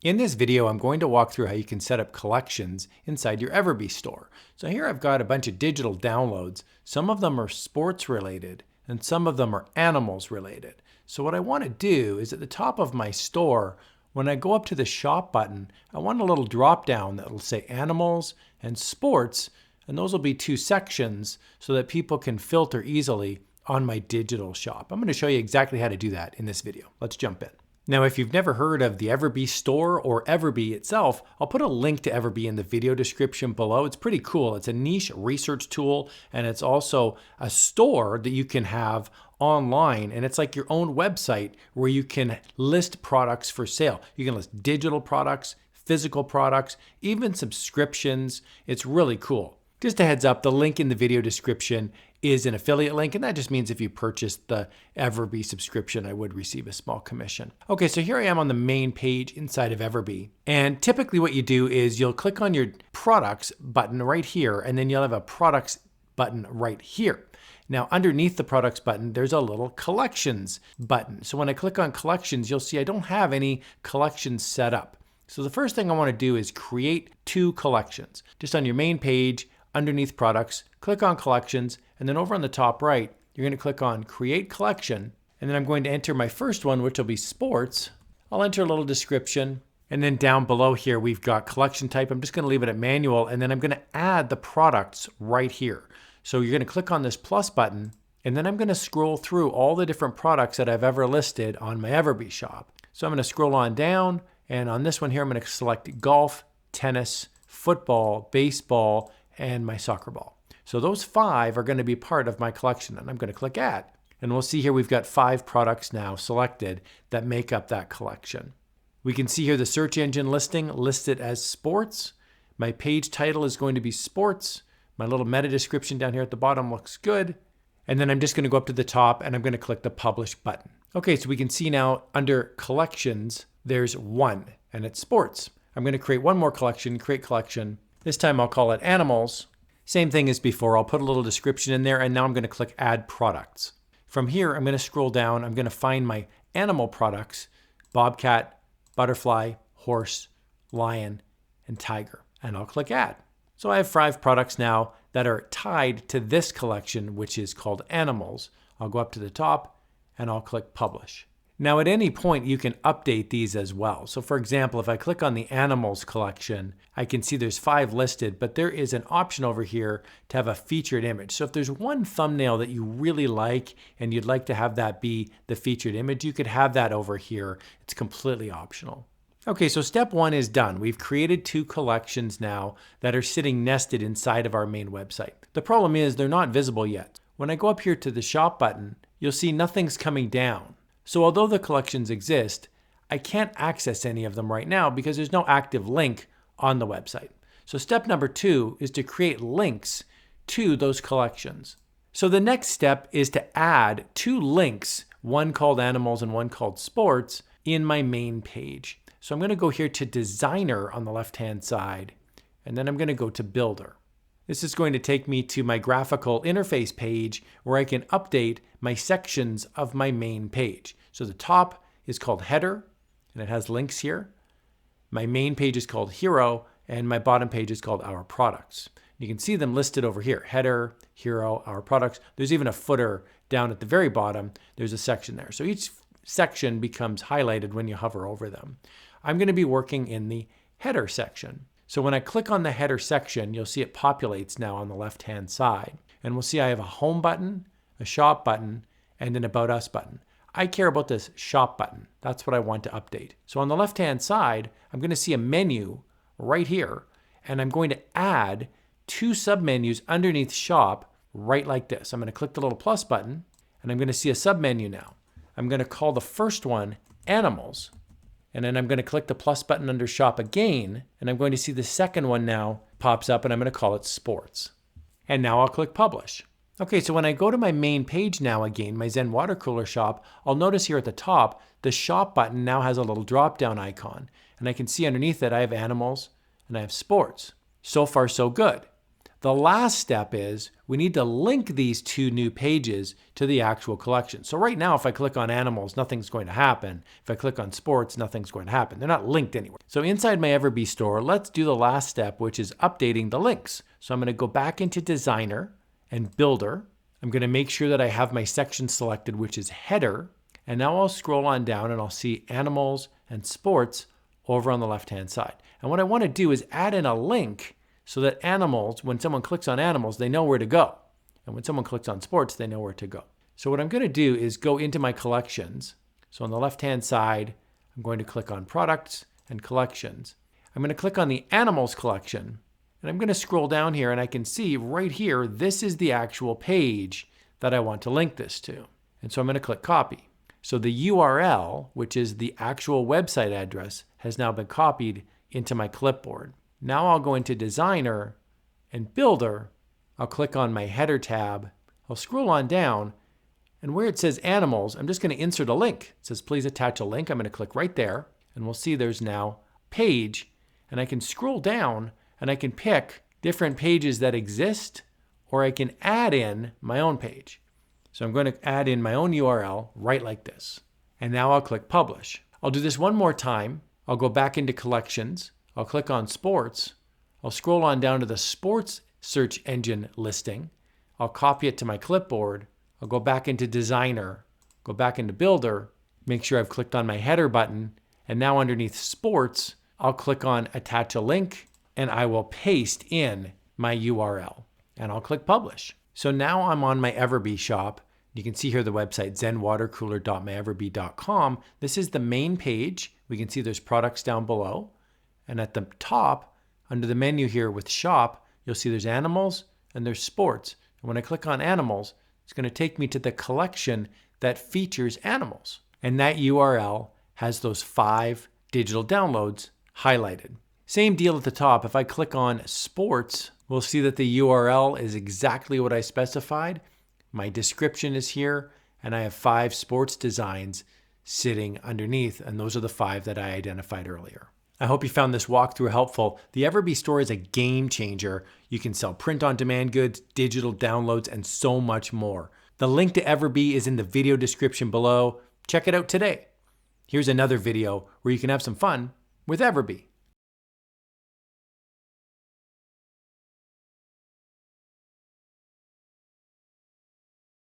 In this video, I'm going to walk through how you can set up collections inside your Everbee store. So here I've got a bunch of digital downloads. Some of them are sports related and some of them are animals related. So what I want to do is at the top of my store, when I go up to the shop button, I want a little drop down that will say animals and sports, and those will be two sections so that people can filter easily on my digital shop. I'm going to show you exactly how to do that in this video. Let's jump in. Now, if you've never heard of the Everbee Store or Everbee itself, I'll put a link to Everbee in the video description below. It's pretty cool. It's a niche research tool, and it's also a store that you can have online, and it's like your own website where you can list products for sale. You can list digital products, physical products, even subscriptions. It's really cool. Just a heads up, the link in the video description is an affiliate link, and that just means if you purchase the Everbee subscription, I would receive a small commission. Okay, so here I am on the main page inside of Everbee. And typically what you do is you'll click on your products button right here, and then you'll have a products button right here. Now, underneath the products button, there's a little collections button. So when I click on collections, you'll see I don't have any collections set up. So the first thing I want to do is create two collections. Just on your main page, underneath products, click on collections, and then over on the top right, you're going to click on create collection, and then I'm going to enter my first one, which will be sports. I'll enter a little description, and then down below here, we've got collection type. I'm just going to leave it at manual, and then I'm going to add the products right here. So you're going to click on this plus button, and then I'm going to scroll through all the different products that I've ever listed on my Everbee shop. So I'm going to scroll on down, and on this one here, I'm going to select golf, tennis, football, baseball, and my soccer ball. So those 5 are going to be part of my collection, and I'm going to click add. And we'll see here we've got 5 products now selected that make up that collection. We can see here the search engine listing listed as sports. My page title is going to be sports. My little meta description down here at the bottom looks good. And then I'm just going to go up to the top and I'm going to click the publish button. Okay, so we can see now under collections, there's 1 and it's sports. I'm going to create one more collection, create collection. This time I'll call it animals. Same thing as before. I'll put a little description in there, and now I'm going to click add products. From here, I'm going to scroll down. I'm going to find my animal products, bobcat, butterfly, horse, lion, and tiger, and I'll click add. So I have 5 products now that are tied to this collection, which is called animals. I'll go up to the top and I'll click publish. Now at any point you can update these as well. So for example, if I click on the animals collection, I can see there's 5 listed, but there is an option over here to have a featured image. So if there's one thumbnail that you really like and you'd like to have that be the featured image, you could have that over here. It's completely optional. Okay, so step 1 is done. We've created 2 collections now that are sitting nested inside of our main website. The problem is they're not visible yet. When I go up here to the shop button, you'll see nothing's coming down. So although the collections exist, I can't access any of them right now because there's no active link on the website. So step number 2 is to create links to those collections. So the next step is to add 2 links, one called animals and one called sports, in my main page. So I'm going to go here to designer on the left-hand side, and then I'm going to go to builder. This is going to take me to my graphical interface page where I can update my sections of my main page. So the top is called header, and it has links here. My main page is called hero, and my bottom page is called our products. You can see them listed over here, header, hero, our products. There's even a footer down at the very bottom. There's a section there. So each section becomes highlighted when you hover over them. I'm going to be working in the header section. So when I click on the header section, you'll see it populates now on the left-hand side. And we'll see I have a home button, a shop button, and an about us button. I care about this shop button. That's what I want to update. So on the left-hand side, I'm going to see a menu right here, and I'm going to add 2 submenus underneath shop right like this. I'm going to click the little plus button, and I'm going to see a submenu now. I'm going to call the first one animals. And then I'm going to click the plus button under shop again, and I'm going to see the second one now pops up, and I'm going to call it sports. And now I'll click publish. Okay, so when I go to my main page now again, my Zen water cooler shop, I'll notice here at the top, the shop button now has a little drop down icon. And I can see underneath it I have animals and I have sports. So far so good. The last step is we need to link these two new pages to the actual collection. So right now, if I click on animals, nothing's going to happen. If I click on sports, nothing's going to happen. They're not linked anywhere. So inside my Everbee store, let's do the last step, which is updating the links. So I'm going to go back into Designer and Builder. I'm going to make sure that I have my section selected, which is Header. And now I'll scroll on down and I'll see Animals and Sports over on the left-hand side. And what I want to do is add in a link so that animals, when someone clicks on animals, they know where to go. And when someone clicks on sports, they know where to go. So what I'm going to do is go into my collections. So on the left-hand side, I'm going to click on products and collections. I'm going to click on the animals collection. And I'm going to scroll down here and I can see right here, this is the actual page that I want to link this to. And so I'm going to click copy. So the URL, which is the actual website address, has now been copied into my clipboard. Now I'll go into Designer and Builder. I'll click on my Header tab. I'll scroll on down, and where it says Animals, I'm just going to insert a link. It says please attach a link. I'm going to click right there, and we'll see there's now page, and I can scroll down and I can pick different pages that exist, or I can add in my own page. So I'm going to add in my own URL right like this. And now I'll click Publish. I'll do this one more time. I'll go back into Collections. I'll click on Sports. I'll scroll on down to the Sports search engine listing. I'll copy it to my clipboard. I'll go back into Designer, go back into Builder, make sure I've clicked on my header button, and now underneath Sports, I'll click on Attach a Link, and I will paste in my URL, and I'll click Publish. So now I'm on my Everbee shop. You can see here the website, zenwatercooler.myeverbee.com. This is the main page. We can see there's products down below. And at the top, under the menu here with shop, you'll see there's animals and there's sports. And when I click on animals, it's going to take me to the collection that features animals. And that URL has those 5 digital downloads highlighted. Same deal at the top. If I click on sports, we'll see that the URL is exactly what I specified. My description is here, and I have 5 sports designs sitting underneath, and those are the 5 that I identified earlier. I hope you found this walkthrough helpful. The Everbee store is a game changer. You can sell print-on-demand goods, digital downloads, and so much more. The link to Everbee is in the video description below. Check it out today. Here's another video where you can have some fun with Everbee.